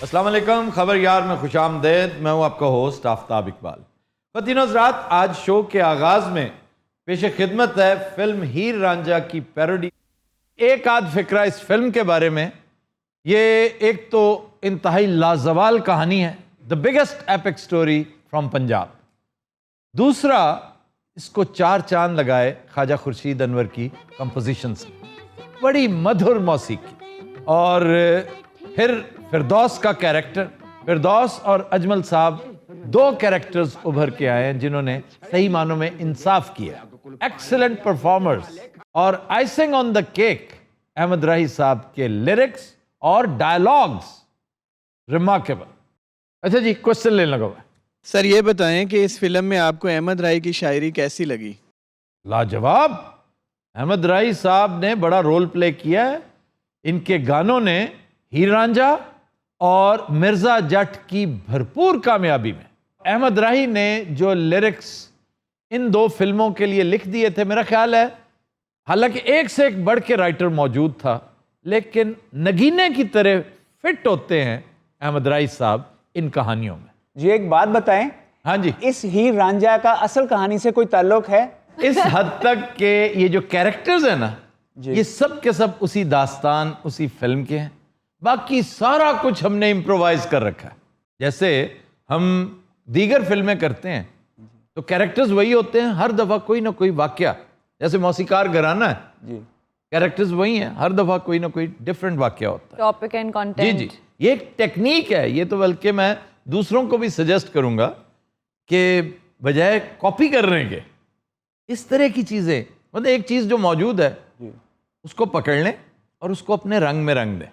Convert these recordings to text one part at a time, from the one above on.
अस्सलाम वालेकुम, खबर यार में खुशामदेद। मैं हूं आपका होस्ट आफ्ताब इकबाल। ख़वातीन हज़रात, आज शो के आगाज़ में पेश खिदमत है फिल्म हीर रांझा की पैरोडी। एक आध फिक्रा इस फिल्म के बारे में। ये एक तो इंतहाई लाजवाल कहानी है, the biggest epic story from Punjab. दूसरा, इसको चार चांद लगाए ख्वाजा खुर्शीद अनवर की कंपोजिशन से, बड़ी मधुर मौसीकी। और फिर फिरदौस का कैरेक्टर, फिरदौस और अजमल साहब दो कैरेक्टर्स उभर के आए हैं जिन्होंने सही मानों में इंसाफ किया। Excellent performers. और icing on the cake, Ahmad Rahi साहब के लिरिक्स और डायलॉग्स रिमार्केबल। अच्छा जी, क्वेश्चन लेने लगा सर, ये बताएं कि इस फिल्म में आपको अहमद राही की शायरी कैसी लगी? लाजवाब। अहमद राही साहब ने बड़ा रोल प्ले किया है। इनके गानों ने हीर रांझा और मिर्जा जट की भरपूर कामयाबी में, अहमद राही ने जो लिरिक्स इन दो फिल्मों के लिए लिख दिए थे, मेरा ख्याल है, हालांकि एक से एक बढ़ के राइटर मौजूद था, लेकिन नगीने की तरह फिट होते हैं अहमद राही साहब इन कहानियों में। जी एक बात बताएं, हाँ जी, इस हीर रांझा का असल कहानी से कोई ताल्लुक है? इस हद तक के ये जो कैरेक्टर्स हैं ना, ये सब के सब उसी दास्तान, उसी फिल्म के हैं। बाकी सारा कुछ हमने इम्प्रोवाइज कर रखा है। जैसे हम दीगर फिल्में करते हैं तो कैरेक्टर्स वही होते हैं, हर दफा कोई ना कोई वाकया, जैसे मौसीकार घराना है जी, कैरेक्टर्स वही हैं, हर दफा कोई ना कोई डिफरेंट वाकया होता है, टॉपिक एंड कंटेंट। जी जी, ये एक टेक्निक है। ये तो बल्कि मैं दूसरों को भी सजेस्ट करूंगा कि बजाय कॉपी करने के इस तरह की चीजें, मतलब एक चीज जो मौजूद है उसको पकड़ लें और उसको अपने रंग में रंग दें।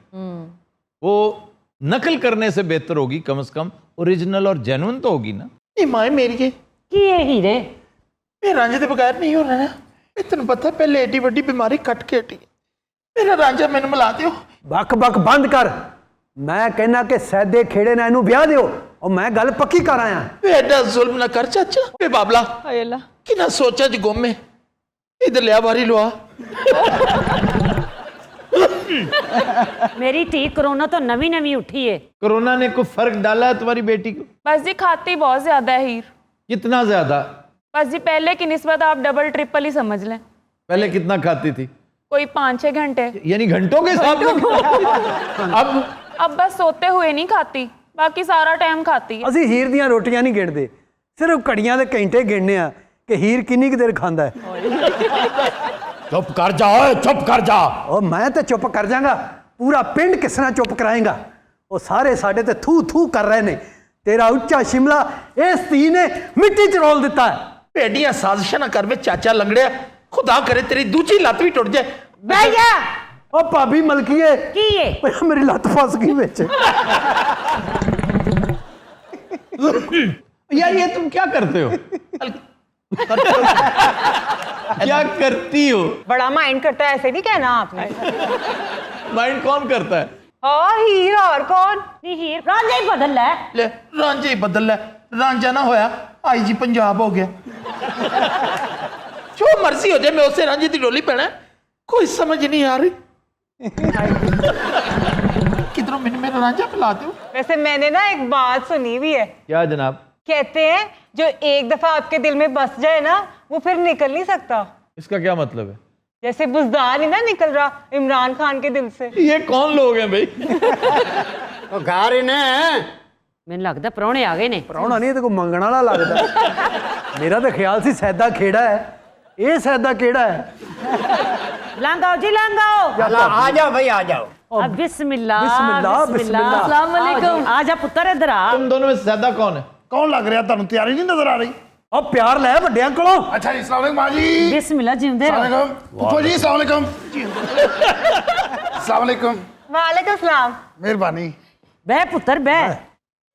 वो नकल करने से बेहतर होगी, कम से कम ओरिजिनल और जेन्युइन तो होगी ना। ये माए मेरी के की है हीरे, मैं रांझे के बगैर नहीं हो रहा ना। तेन पता पहले एडी वड्डी बीमारी कट के हटी। मेरा रांझा मैनू मिला दियो। बक बक बंद कर। मैं कहना कि सैदे खेड़े ना इनू ब्याह दियो और मैं गल पक्की कर आया। एडा जुल्म ना कर चाचा। वे बाबला कि ना सोचा ज गुम है। इधर लिया बारी लुआ। मेरी धी कोरोना तो नवी नवी उठी है। कोरोना ने कोई फर्क डाला है तुम्हारी बेटी को? बस जी खाती बहुत ज्यादा है हीर। कितना ज्यादा? बस जी पहले की निस्बत आप डबल ट्रिपल ही समझ लें। पहले कितना खाती थी? कोई 5-6 घंटे, यानी घंटों के हिसाब से। अब बस सोते हुए नहीं खाती, बाकी सारा टाइम खाती है। ਅਸੀਂ ਹੀਰ ਦੀਆਂ ਰੋਟੀਆਂ ਨਹੀਂ ਗਿਣਦੇ, ਸਿਰਫ ਘੜੀਆਂ ਦੇ ਘੰਟੇ ਗਿਣਨੇ ਆ ਕਿ ਹੀਰ ਕਿੰਨੀ ਕੁ ਦੇਰ ਖਾਂਦਾ ਹੈ। चुप कर जा, चुप कर जा। ਉਹ ਮੈਂ ਤੇ ਚੁੱਪ ਕਰ ਜਾਗਾ, ਪੂਰਾ ਪਿੰਡ ਕਿਸ ਤਰ੍ਹਾਂ ਚੁੱਪ ਕਰਾਏਗਾ? ਉਹ ਸਾਰੇ ਸਾਡੇ ਤੇ ਥੂ ਥੂ ਕਰ ਰਹੇ ਨੇ। ਤੇਰਾ ਉੱਚਾ ਸ਼ਿਮਲਾ ਇਸ ਧੀ ਨੇ ਮਿੱਟੀ ਚ ਰੋਲ ਦਿੱਤਾ ਹੈ। एडियां साजिशां ना कर वे चाचा लंगड़िया, खुदा करे तेरी दूजी लत भी टुट जाए। बह जा। ਉਹ ਭਾਬੀ ਮਲਕੀਏ की है? ਓਏ ਮੇਰੀ ਲੱਤ ਫਸ ਗਈ ਵਿੱਚ। यार ये तुम क्या करते हो? क्या करती हो? बड़ा माइंड करता है, ऐसे नहीं कहना आपने। माइंड कौन करता है? हाँ हीर, और कौन? नी हीर रांझा ही बदल है। ले रांझा ही बदल है। रांझा ना होया आई जी पंजाब हो गया। जो मर्जी हो जाए, मैं उससे रांझे की डोली पैना। कोई समझ नहीं आ रही। किधरों मैंने मेरा रांझा पिला दो। वैसे मैंने ना एक बात सुनी भी है। क्या जनाब? कहते हैं जो एक दफा आपके दिल में बस जाए ना, वो फिर निकल नहीं सकता। इसका क्या मतलब है? जैसे बुजदार ही ना निकल रहा इमरान खान के दिल से। ये कौन लोग हैं भाई? ਘਰ ਹੀ ਨੇ। मैंने लगता परौने आ गए ने। ਪਰਾਉਣਾ ਨਹੀਂ, ਤੇ ਕੋਈ ਮੰਗਣ ਵਾਲਾ ਲੱਗਦਾ। ਮੇਰਾ ਤਾਂ ਖਿਆਲ ਸੀ ਸੈਦਾ ਖੇੜਾ ਹੈ, ਇਹ ਸੈਦਾ ਕਿਹੜਾ है? लांगाओ जी लांगाओ। आ जाओ भाई आ जाओ। अब बिस्मिल्लाह बिस्मिल्लाह, बिस्मिल्लाह। अस्सलाम वालेकुम। आ जा पुत्र इधर आ। तुम दोनों में से ज्यादा कौन है? कौन लग रहा? तुहानू तैयारी नहीं नजर आ रही? ਉਹ ਪਿਆਰ ਲੈ ਵੱਡਿਆਂ ਕੋਲੋਂ। अच्छा जी, अस्सलाम वालेकुम माँ जी। बिस्मिल्लाह जिंदे रहो। अस्सलाम वालेकुम फूफो जी। अस्सलाम वालेकुम। अस्सलाम वालेकुम। वालेकुम सलाम। मेहरबानी। बह पुत्र बह।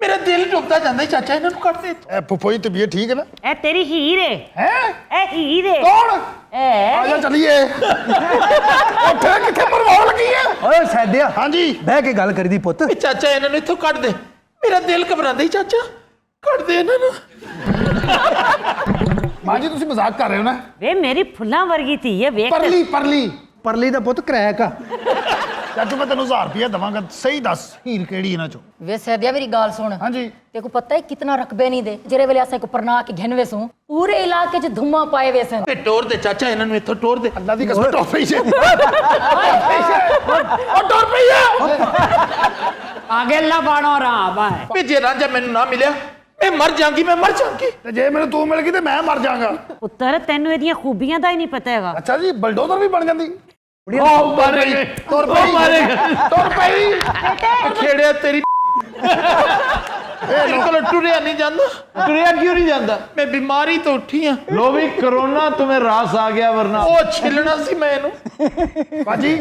मेरा दिल टुकता जाता है चाचा, इन्होंने कट दे। फूफो जी तबीयत ठीक है ना? ए तेरी हीर है। हैं? ए हीर है। कौन? ए आजा चलिए। उठ किथे मरवाओ लगी है? ਓਏ ਸੈਦਿਆ, हाँ जी। ਬਹਿ ਕੇ ਗੱਲ ਕਰੀ ਦੀ ਪੁੱਤ। ए चाचा इन्होंने इथों कट दे। मेरा दिल घबरांदा ही चाचा, कट दे इन्होंने। मां जी तुसी मजाक कर रहे हो ना? वे मेरी फुल्ला वर्गी थी ये वेख। परली परली ਪਰਲੀ ਦਾ ਪੁੱਤ ਕਰੈਕ ਆ। ਚਾਚੂ ਮੈਂ ਤੈਨੂੰ 1000 ਰੁਪਏ ਦਵਾਂਗਾ, ਸਹੀ ਦੱਸ ਹੀਰ ਕਿਹੜੀ ਇਹਨਾਂ ਚੋਂ? वे सैदिया मेरी गाल सुन ਹਾਂਜੀ तेरे को पता है कितना रकबे नहीं दे जेरे वेले असें को परना के घिनवे सू पूरे इलाके च धुआं पाए वे सन ਤੇ ਟੋਰ ਦੇ ਚਾਚਾ ਇਹਨਾਂ ਨੂੰ ਇੱਥੋਂ ਟੋਰ ਦੇ। ਅੱਲਾ ਦੀ ਕਸਮ ਟੋਰ ਪਈ ਜੇ ਉਹ ਟੋਰ ਪਈ ਹੈ। आगे ला बाणो राम है ਵੀ ਜੇ ਰਾਂਝਾ ਮੈਨੂੰ ਨਾ ਮਿਲਿਆ ਮੈਂ ਮਰ ਜਾਵਾਂਗੀ, ਮੈਂ ਮਰ ਜਾਵਾਂਗੀ। ਤੇ ਜੇ ਮੈਨੂੰ ਤੂੰ ਮਿਲ ਗਈ ਤੇ ਮੈਂ ਮਰ ਜਾਵਾਂਗਾ। ਪੁੱਤਰ ਤੈਨੂੰ ਇਹਦੀਆਂ ਖੂਬੀਆਂ ਦਾ ਹੀ ਨਹੀਂ ਪਤਾ ਹੈਗਾ। ਅੱਛਾ ਜੀ ਬਲਡੋਜ਼ਰ ਵੀ ਬਣ ਜਾਂਦੀ। ਉਹ ਮਾਰੇਗਾ ਟੋਰ ਪਈ ਟੋਰ ਪਈ ਖੇੜਿਆ ਤੇਰੀ ਇਹ ਕੋਲ ਟੁਰਿਆ ਨਹੀਂ ਜਾਂਦਾ। तुरिया क्यों नहीं जाता? ਮੈਂ ਬਿਮਾਰੀ ਤੋਂ ਉੱਠੀ ਆ। लो भी कोरोना तुम्हें रास आ गया वरना ਉਹ ਛਿਲਣਾ ਸੀ ਮੈਂ ਇਹਨੂੰ। ਬਾਜੀ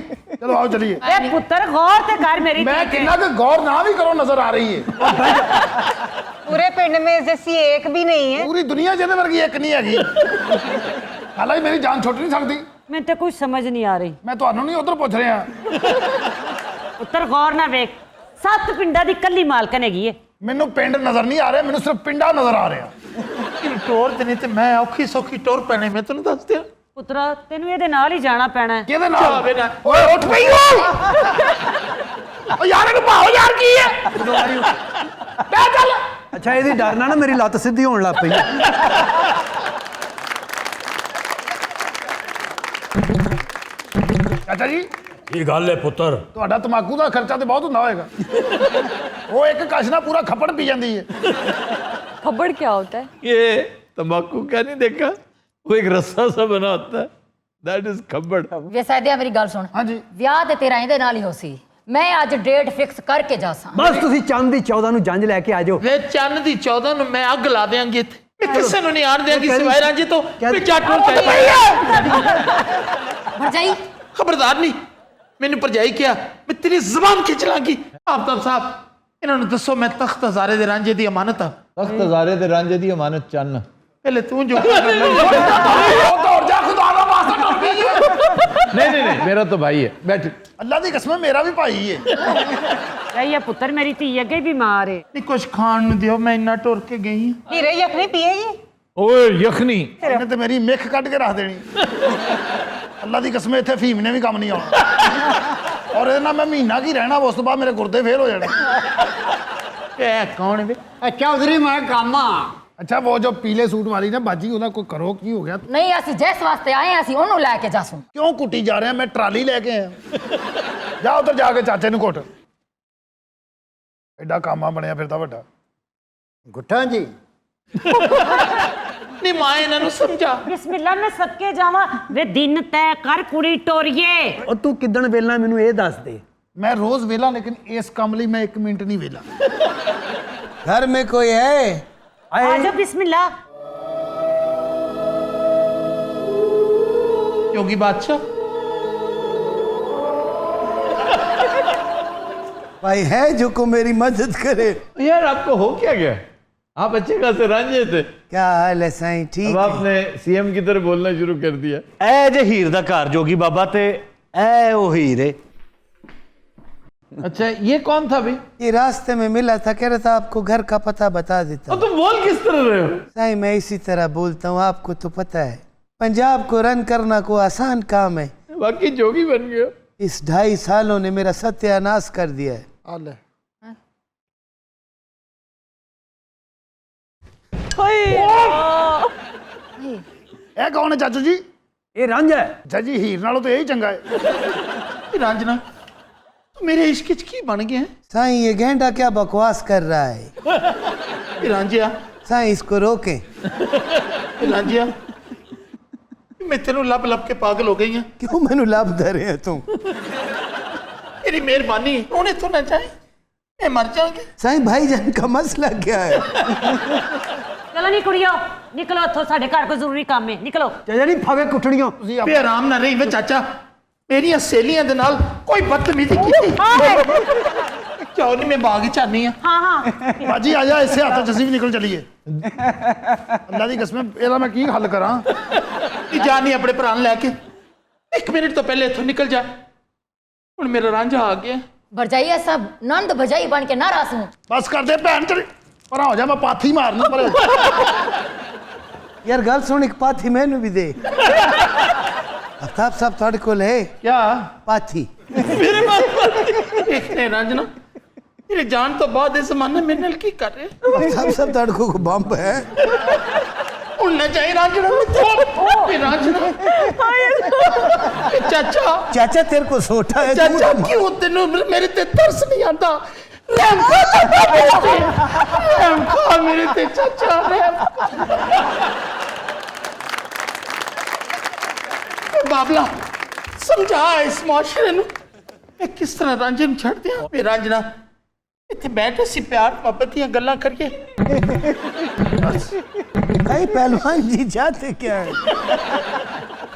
ਚਲੋ ਆਓ ਚਲੀਏ। ए पुत्र गौर ते कर मेरी मैं धੀ ते। कितना का गौर ना भी करो नजर आ रही है। पूरे पिंड में जैसी एक भी नहीं है। पूरी दुनिया ਜਿਹਦੇ ਵਰਗੀ ਇੱਕ ਨਹੀਂ ਹੈਗੀ। ਹਾਲਾਂਕਿ ਮੇਰੀ ਜਾਨ ਛੁੱਟ ਨਹੀਂ ਸਕਦੀ। ਮੈਨੂੰ ਤੇ ਕੁਝ ਸਮਝ ਨਹੀਂ ਆ ਰਹੀ। ਮੈਂ ਤੁਹਾਨੂੰ ਨਹੀਂ ਉਧਰ ਪੁੱਛ ਰਿਹਾ। ਪੁੱਤਰ ਗੌਰ ਨਾਲ ਵੇਖ 7 ਪਿੰਡਾਂ ਦੀ ਕੱਲੀ ਮਾਲਕਨ ਹੈਗੀ ਏ। ਮੈਨੂੰ ਪਿੰਡ ਨਜ਼ਰ ਨਹੀਂ ਆ ਰਿਹਾ, ਮੈਨੂੰ ਸਿਰਫ ਪਿੰਡਾ ਨਜ਼ਰ ਆ ਰਿਹਾ। ਟੋਰ ਤੇ ਨਹੀਂ ਤੇ ਮੈਂ ਔਖੀ ਸੌਖੀ ਟੋਰ ਪੈਣੇ, ਮੈਂ ਤੈਨੂੰ ਦੱਸ ਦਿਆਂ। ਪੁੱਤਰ ਤੈਨੂੰ ਇਹਦੇ ਨਾਲ ਹੀ ਜਾਣਾ ਪੈਣਾ ਹੈ। ਕਿਹਦੇ ਨਾਲ? ਓਏ ਉੱਠ ਪਈ ਓ ਯਾਰ ਇਹਨੂੰ ਭਾਓ ਯਾਰ ਕੀ ਹੈ? ਬੈ ਚੱਲ। ਅੱਛਾ ਇਹਦੀ ਡਰ ਨਾਲ ਨਾ ਮੇਰੀ ਲੱਤ ਸਿੱਧੀ ਹੋਣ ਲੱਗ ਪਈ ਹੈ। ਚਾਚਾ ਜੀ ਕੀ ਗੱਲ ਹੈ ਪੁੱਤਰ? ਤੁਹਾਡਾ ਤਮਾਕੂ ਦਾ ਖਰਚਾ ਤੇ ਬਹੁਤ ਹੁੰਦਾ ਹੋਏਗਾ। ਉਹ ਇੱਕ ਕਸ਼ ਨਾ ਪੂਰਾ ਖੱਪੜ ਪੀ ਜਾਂਦੀ ਹੈ। खबर क्या होता है? ये तंबाकू का नहीं देखा? वो एक रस्सा सा बना होता है, दैट इज खब्बड़। वे सैदिया मेरी गाल सुन ਹਾਂਜੀ ਵਿਆਹ ਤੇ ਤੇਰਾ ਇਹਦੇ ਨਾਲ ਹੀ ਹੋ ਸੀ ਮੈਂ ਅੱਜ ਡੇਟ ਫਿਕਸ ਕਰਕੇ ਜਾਸਾਂ ਬਸ ਤੁਸੀਂ ਚੰਦ ਦੀ 14 ਨੂੰ ਜੰਜ ਲੈ ਕੇ ਆ ਜਾਓ। ਵੇ ਚੰਨ ਦੀ 14 ਨੂੰ ਮੈਂ ਅੱਗ ਲਾ ਦਿਆਂਗੀ ਇੱਥੇ। ਮੈਂ ਕਿਸੇ ਨੂੰ ਨਹੀਂ ਆਣ ਦਿਆਂਗੀ ਕਹਿੰਦੀ- ਸਿਵਾਏ ਰਾਂਝੇ ਤੋਂ। ਕਹਿੰਦੀ- ਵੀ ਜੱਟ ਨੂੰ ਚਾਹੀਦਾ। ਭਰਜਾਈ ਖਬਰਦਾਰ ਨਹੀਂ ਮੈਨੂੰ ਭਰਜਾਈ ਕਿਹਾ ਮੈਂ ਤੇਰੀ ਜ਼ਬਾਨ ਖਿੱਚ ਲਾਂਗੀ। ਆਫਤਾਬ ਸਾਹਿਬ ਇਹਨਾਂ ਨੂੰ ਦੱਸੋ ਮੈਂ ਤਖਤ ਹਜ਼ਾਰੇ ਦੇ ਰਾਂਝੇ ਦੀ ਅਮਾਨਤ ਆ। तख्त हजारे दे रांझे दी अमानत चन्न। ਪਹਿਲੇ ਤੂੰ ਜੋ ਉਹ ਦੌੜ ਜਾ ਖੁਦਾ ਦਾ ਵਾਸਤਾ ਟੁੱਟ ਗਈ ਹੈ। नहीं नहीं नहीं, मेरा तो भाई है, बैठ। ਅੱਲਾ ਦੀ ਕਸਮ ਮੇਰਾ ਵੀ ਭਾਈ ਹੈ। ਇਹ ਪੁੱਤਰ ਮੇਰੀ ਧੀ ਅੱਗੇ ਹੀ ਬਿਮਾਰ ਏ। ਨਹੀਂ ਕੁਝ ਖਾਣ ਨੂੰ ਦਿਓ, ਮੈਂ ਇੰਨਾ ਟੁਰ ਕੇ ਗਈ ਹਾਂ। हीरे यखनी पिएगी? ओए यखनी ਇਹਨੇ ਤੇ ਮੇਰੀ ਮਿੱਖ ਕੱਢ ਕੇ ਰੱਖ ਦੇਣੀ। ਅੱਲਾ ਦੀ ਕਸਮ ਇੱਥੇ ਫੀਮ ਨੇ ਵੀ ਕੰਮ ਨਹੀਂ ਆਉਣਾ। ਔਰ ਇਹਦੇ ਨਾਲ ਮੈਂ ਮਹੀਨਾ ਕੀ ਰਹਿਣਾ, ਉਸ ਤੋਂ ਬਾਅਦ ਮੇਰੇ ਗੁਰਦੇ ਫੇਲ ਹੋ ਜਾਣੇ। ਇਹ ਕੌਣ ਹੈ? ਚੌਧਰੀ ਮੈਂ ਕਾਮਾ। अच्छा वो जो पीले सूट वाली ना बाजी ਉਹਦਾ ਕੋਈ ਕਰੋ ਕੀ ਹੋ ਗਿਆ? ਨਹੀਂ ਅਸੀਂ ਜਿਸ ਵਾਸਤੇ ਆਏ ਅਸੀਂ ਉਹਨੂੰ ਲੈ ਕੇ ਜਾਸੂ ਕਿਉਂ ਕੁੱਟੀ ਜਾ ਰਿਹਾ? ਮੈਂ ਟਰਾਲੀ ਲੈ ਕੇ ਆਇਆ। ਜਾ ਉਧਰ ਜਾ ਕੇ ਚਾਚੇ ਨੂੰ ਘੁੱਟ। ਐਡਾ ਕਾਮਾ ਬਣਿਆ ਫਿਰਦਾ ਵੱਡਾ। ਗੁੱਠਾਂ ਜੀ ਨਹੀਂ ਮਾਂ ਇਹਨਾਂ ਨੂੰ ਸਮਝਾ। ਬਿਸਮਿਲ੍ਲਾ ਮੈਂ ਸੱਕੇ ਜਾਵਾਂ ਵੇ ਦਿਨ ਤੈ ਕਰ ਕੁੜੀ ਟੋਰੀਏ। ਉਹ ਤੂੰ ਕਿੱਦਣ ਵੇਲਣਾ ਮੈਨੂੰ ਇਹ ਦੱਸ ਦੇ। ਮੈਂ ਰੋਜ਼ ਵੇਲਾ ਲੇਕਿਨ ਇਸ ਕੰਮ ਲਈ ਮੈਂ 1 ਮਿੰਟ ਨਹੀਂ ਵੇਲਾ। घर में कोई है? ਆਜੋ ਬਿਸਮਿਲ੍ਲਾ। योगी बादशाह भाई है जो को मेरी मदद करे। यार आपको हो क्या गया? आप अच्छे खासे रांझे थे, क्या हाल है साईं? अब ठीक है। आपने सीएम की तरह बोलना शुरू कर दिया। ਇਹ ਜੇ ਹੀਰ ਦਾ ਘਰ ਜੋਗੀ ਬਾਬਾ ਤੇ ਇਹ ਉਹ ਹੀਰ ਏ। अच्छा ये कौन था भाई? ये रास्ते में मिला था, कह रहा था आपको घर का पता बता देता और हूँ। तुम बोल किस तरह रहे हो? साईं मैं इसी तरह बोलता हूँ, आपको तो पता है पंजाब को रन करना को आसान काम है। बाकी जोगी बन गए हो। इस 2.5 सालों ने मेरा सत्यानाश कर दिया है। हाल है। ਇਹ ਕੌਣ ਹੈ ਚਾਚੂ ਜੀ? ਇਹ ਰਾਂਝਾ ਹੈ। ਅੱਛਾ ਜੀ ਹੀਰ ਨਾਲੋਂ ਤਾਂ ਇਹੀ ਚੰਗਾ ਹੈ। ਰਾਂਝਣਾ ਤੂੰ ਮੇਰੇ ਇਸ਼ਕ ਚ ਕੀ ਬਣ ਗਿਆ? साईं ये गेंडा क्या बकवास कर रहा है? ਰਾਂਝਿਆ साईं इसको रोकें। ਰਾਂਝਿਆ ਮੈਂ ਤੈਨੂੰ ਲੱਭ ਲੱਭ ਕੇ ਪਾਗਲ ਹੋ ਗਈ ਹਾਂ। क्यों मैनू लाभ दे रहे हो तुम? तेरी मेहरबानी उन्हें तो ना चाहे मैं मर जाऊंगी। साईं भाईजान का मसला क्या है? ਚਲੋ ਨੀ ਕੁੜੀਓ ਨਿਕਲੋ ਇੱਥੋਂ ਸਾਡੇ ਘਰ ਕੋਈ ਜ਼ਰੂਰੀ ਕੰਮ ਹੈ ਨਿਕਲੋ। ਜਿਹੜੀ ਫਵੇ ਕੁੱਟਣੀਆਂ। ਵੀ ਆਰਾਮ ਨਾਲ ਰਹੀ ਵੇ ਚਾਚਾ। ਮੇਰੀਆਂ ਸਹੇਲੀਆਂ ਦੇ ਨਾਲ ਕੋਈ ਬਦਤਮੀਜ਼ੀ ਕੀਤੀ। ਕਿਉਂ ਨਹੀਂ ਮੈਂ ਬਾਗ ਚ ਆਨੀ ਆ। ਹਾਂ ਹਾਂ ਬਾਜੀ ਆ ਜਾ ਇਸੇ ਹੱਥ ਚ ਅਸੀਂ ਵੀ ਨਿਕਲ ਚਲੀਏ। ਅੱਲਾ ਦੀ ਕਸਮ ਇਹਦਾ ਮੈਂ ਕੀ ਹੱਲ ਕਰਾਂ? ਕਿ ਜਾਨੀ ਆਪਣੇ ਭਰਾ ਨੂੰ ਲੈ ਕੇ 1 ਮਿੰਟ ਤੋਂ ਪਹਿਲੇ ਇੱਥੋਂ ਨਿਕਲ ਜਾ। ਹੁਣ ਮੇਰਾ ਰਾਂਝਾ ਆ ਗਿਆ। भरजाई ऐसा नंद भजाई बन के ना रासू बस कर दे भैन चल पर हो जा मैं पाथी मारना पर। यार गल सुन एक पाथी मैनू भी दे। आफ्ताब साहब थोड़े को है क्या पाथी मेरे पास एक ने रांझना मेरी जान तो बाद इस जमाने मेरे नाल की कर रहे आफ्ताब साहब थोड़े को बम्ब है उड़ना चाहिए रांझना मेरे रांझना चाचा चाचा तेरे को सोटा है चाचा क्यों तेनू मेरे ते तरस नहीं आता रहम खा चाचा मेरे ते रहम खा मेरे ते चाचा रहम बाबला समझा इस माशरे नु मैं किस तरह रांझे नु छड़ दिया मेरा रांझना इत्थे बैठ सी प्यार मोहब्बत दी गल्लां करिए भाई पहलवान जी चाहते क्या है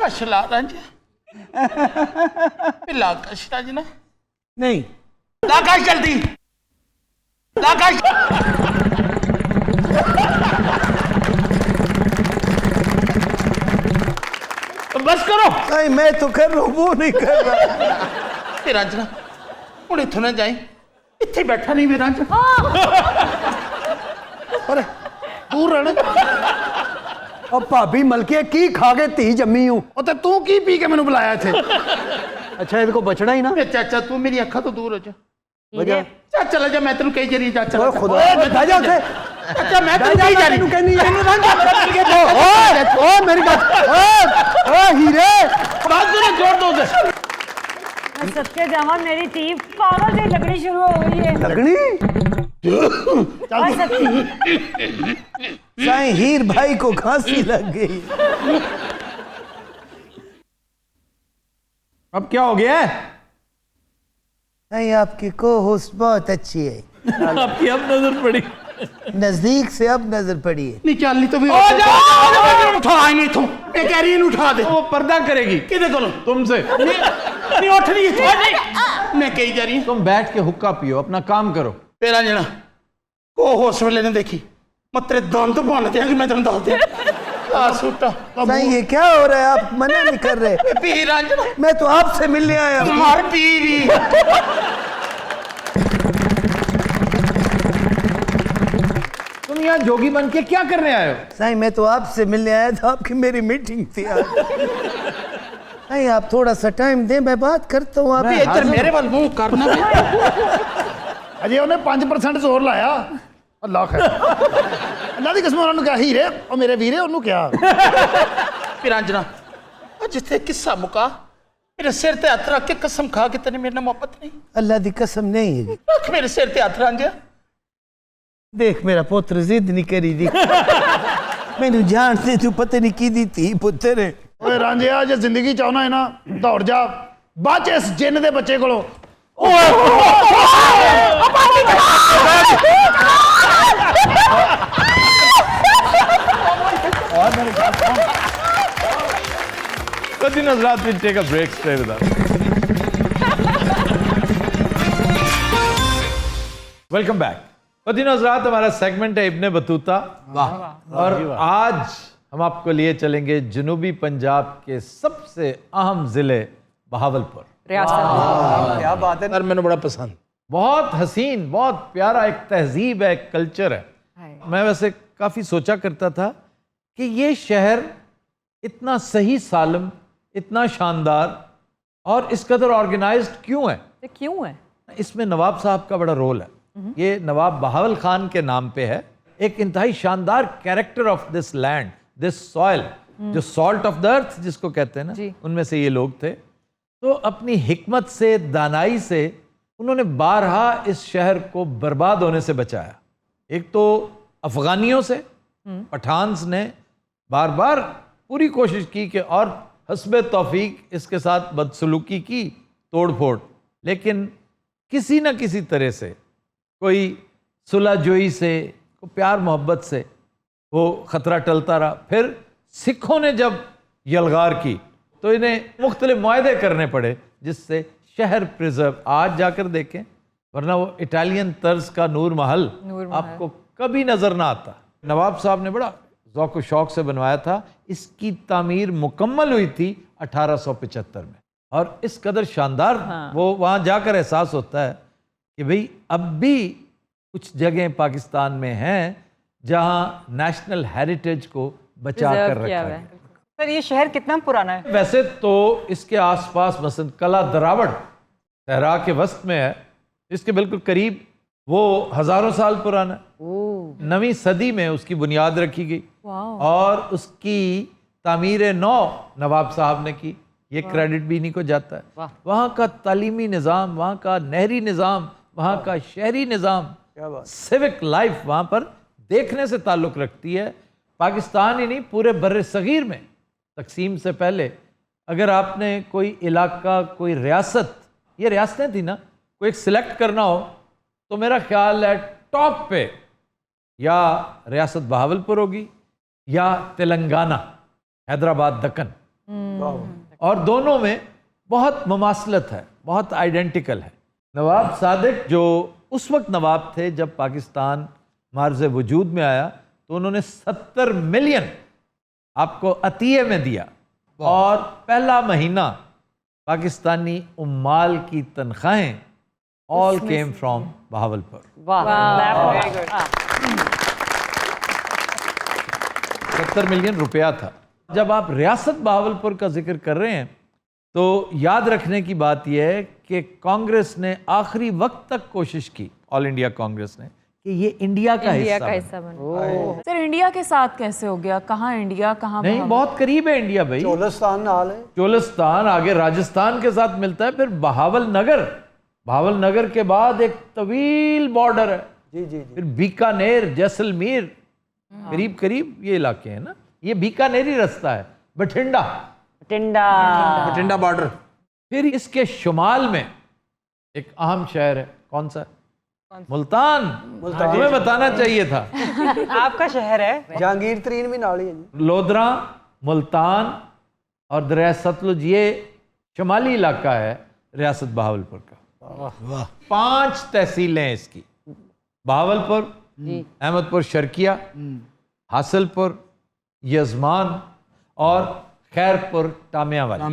कश ला रांझे पिला कश रांझना नहीं ला कश जल्दी ला कश बस करो नहीं मैं तो कर रहा हूँ वो नहीं कर रहा ते रांझना हुण इत्थों ना जाई इत्थे बैठा नहीं मेरा रांझना अरे दूर रहना और भाभी मलके की खा के धी जम्मी हूं ਉਹ ਤੇ ਤੂੰ ਕੀ ਪੀ ਕੇ ਮੈਨੂੰ ਬੁਲਾਇਆ ਇੱਥੇ अच्छा इनको बचना ही ना ਏ ਚਾਚਾ ਤੂੰ ਮੇਰੀ ਅੱਖਾਂ ਤੋਂ ਦੂਰ ਹੋ ਜਾ वजह ਚਾਚਾ ਚਲਾ ਜਾ ਮੈਂ ਤੈਨੂੰ ਕਹੀ ਜਰੀ ਚਾਚਾ ओए खुदा बह जा उसे ਚਾਚਾ ਮੈਂ ਤੈਨੂੰ ਕਹੀ ਜਰੀ तैनू कहनी है ओ मेरी बात ओ हीरे ਬਾਤ ਨੂੰ ਜੋੜ ਦੋ ਉਸੇ मैं सबके जावा मेरी टी पागल से लगनी शुरू हो गई है लगनी और सच्ची साईं हीर भाई को खांसी लग गई अब क्या हो गया है? साईं आपकी को होस्ट बहुत अच्छी है आपकी अब नजर पड़ी नजदीक से अब नजर पड़ी है ਨਹੀਂ ਚੱਲ ਨਹੀਂ ਤੂੰ ਵੀ ਉਠਾ ਨਹੀਂ ਇਥੋਂ ਇਹ ਕਹਿ ਰਹੀ ਇਹਨੂੰ ਉਠਾ ਦੇ वो पर्दा करेगी ਕਿਹਦੇ ਕੋਲੋਂ तुमसे ਨਹੀਂ ਉੱਠ ਨਹੀਂ ਮੈਂ ਕਹੀ ਜਾ ਰਹੀ तुम बैठ के हुक्का पियो अपना काम करो ਤੇਰਾ ਜਣਾ ਕੋ ਹੋਸ ਵੇਲੇ ਨੇ ਦੇਖੀ ਮੈਂ ਤੇਰੇ ਦੰਦ ਭੰਨ ਦਿਆਂਗੀ ਮੈਂ ਤੈਨੂੰ ਦੱਸ ਦਿਆਂ ਆ ਸੁੱਟਾ साईं ये क्या हो रहा है आप मना नहीं कर रहे ਪੀ ਰਾਂਝਣਾ मैं तो आपसे मिलने आया हूँ ਮਾਰ ਪੀ ਵੀ तुम यहाँ जोगी बन के क्या करने आए हो? साईं मैं तो आपसे मिलने आया था आपकी मेरी मीटिंग थी आज साईं आप थोड़ा सा टाइम दें मैं बात करता हूँ आप ਇੱਧਰ ਮੇਰੇ ਵੱਲ ਮੂੰਹ ਕਰਨਾ ਅਜੇ ਉਹਨੇ 5% ਜ਼ੋਰ ਲਾਇਆ ਅੱਲਾਹ ਖੈਰ ਅੱਲਾਹ ਦੀ ਕਸਮ ਉਹਨਾਂ ਨੂੰ ਕਿਹਾ ਹੀਰੇ ਉਹ ਮੇਰੇ ਵੀਰੇ ਉਹਨੂੰ ਕਿਹਾ ਪਿਰਾਂਜਣਾ ਅੱਜ ਜਿੱਥੇ ਕਿੱਸਾ ਮੁਕਾ ਮੇਰੇ ਸਿਰ ਤੇ ਹੱਥ ਰੱਖ ਕੇ ਕਸਮ ਖਾ ਕੇ ਤੈਨੂੰ ਮੇਰੇ ਨਾਲ ਮੁਹੱਬਤ ਨਹੀਂ अल्लाह की कसम नहीं है ਰੱਖ ਮੇਰੇ ਸਿਰ ਤੇ ਹੱਥ ਰਾਂਝਿਆ देख मेरा पुत्र जिद नहीं करी दी मैंने जानते तू पता नहीं की दी थी पुत्र है ਓਏ ਰਾਂਝਿਆ ਜੇ ਜ਼ਿੰਦਗੀ ਚਾਹਣਾ ਹੈ ਨਾ ਦੌੜ ਜਾ ਬਾਅਦ ਚ ਇਸ ਜਿੰਨ ਦੇ ਬੱਚੇ ਕੋਲੋਂ But Hazrat, we'll take a break. Stay with us. Welcome back. Hazrat, हमारा सेगमेंट है इब्ने बतूता। वाह। और आज हम आपको लिए चलेंगे जनूबी पंजाब के सबसे अहम जिले बहावलपुर। क्या बात है ਯਾਰ ਮੈਨੂੰ ਬੜਾ ਪਸੰਦ बहुत हसीन, बहुत प्यारा एक तहजीब है, एक कल्चर है। मैं वैसे काफ़ी सोचा करता था कि ये शहर इतना सही सालम, इतना शानदार और इस कदर ऑर्गेनाइज्ड क्यों है? क्यों है? इसमें नवाब साहब का बड़ा रोल है। ये नवाब बहावल खान के नाम पे है। एक इंतहाई शानदार character of this land, this soil, जो सॉल्ट ऑफ द अर्थ जिसको कहते हैं ना, उनमें से ये लोग थे। तो अपनी हिकमत से, दानाई से उन्होंने बारहा इस शहर को बर्बाद होने से बचाया। एक तो अफगानियों से, पठान्स ने बार बार पूरी कोशिश की कि और हस्बे तौफीक इसके साथ बदसलूकी की, तोड़ फोड़, लेकिन किसी न किसी तरह से कोई सुलहजोई से, कोई प्यार मोहब्बत से वो ख़तरा टलता रहा। फिर सिखों ने जब यलगार की तो इन्हें मुख्तलिफ मुआहदे करने पड़े जिससे शहर प्रिजर्व, आज जाकर देखें वरना वो इटालियन तर्ज का नूर महल आपको कभी नज़र ना आता। नवाब साहब ने बड़ा ज़ौक़ शौक़ से बनवाया था। इसकी तामीर मुकम्मल हुई थी 1875 में और इस कदर शानदार वो वहाँ जाकर एहसास होता है कि भाई अब भी कुछ जगह पाकिस्तान में हैं जहाँ नेशनल हेरिटेज को बचा कर रखा है। सर ये शहर कितना पुराना है? वैसे तो इसके आसपास मसलन कला दरावड़ सहरा के वस्त में है, इसके बिल्कुल करीब, वो हजारों साल पुराना है। 9वीं सदी में उसकी बुनियाद रखी गई और उसकी तामीर नौ नवाब साहब ने की। ये क्रेडिट भी इन्हीं को जाता है। वहाँ का तालीमी निज़ाम, वहाँ का नहरी निज़ाम, वहाँ का शहरी निज़ाम, सिविक लाइफ वहाँ पर देखने से ताल्लुक़ रखती है। पाकिस्तान ही नहीं, पूरे बर्रे सगीर में तकसीम से पहले अगर आपने कोई इलाका, कोई रियासत, ये रियासतें थी ना, कोई एक सिलेक्ट करना हो तो मेरा ख्याल है टॉप पे या रियासत बहावलपुर होगी या तेलंगाना, हैदराबाद, दक्कन, और दोनों में बहुत मुमासलत है, बहुत आइडेंटिकल है। नवाब सादिक जो उस वक्त नवाब थे जब पाकिस्तान मार्ज़ वजूद में आया, तो उन्होंने 70 मिलियन आपको अतिये में दिया और पहला महीना पाकिस्तानी उम्माल की तनख्वाहें all came from Bahawalpur. Very good. 70 million रुपया था। जब आप रियासत बहावलपुर का जिक्र कर रहे हैं तो याद रखने की बात यह है कि कांग्रेस ने आखिरी वक्त तक कोशिश की, ऑल इंडिया कांग्रेस ने, कि ये इंडिया का हिस्सा बने। सर इंडिया के साथ कैसे हो गया? कहाँ इंडिया, कहाँ नहीं, बहुत करीब है इंडिया भाई। चोलिस्तान नाल है, चोलिस्तान आगे राजस्थान के साथ मिलता है, फिर बहावल नगर के बाद एक तवील बॉर्डर है। जी जी जी। फिर बीकानेर, जैसलमेर, करीब करीब ये इलाके हैं ना। ये बीकानेरी रास्ता है, बठिंडा बॉर्डर। फिर इसके शुमाल में एक अहम शहर है, कौन सा? मुल्तान। तुम्हें बताना चाहिए था। आपका शहर है। जहांगीर तरीन भी नाल ही है जी। लोधरा, मुल्तान और दरिया सतलुज, ये शुमाली इलाका है रियासत बहावलपुर का। 5 तहसीलें हैं इसकी, बहावलपुर, अहमदपुर शर्किया, हासिलपुर, यजमान और खैरपुर टामिया वाला।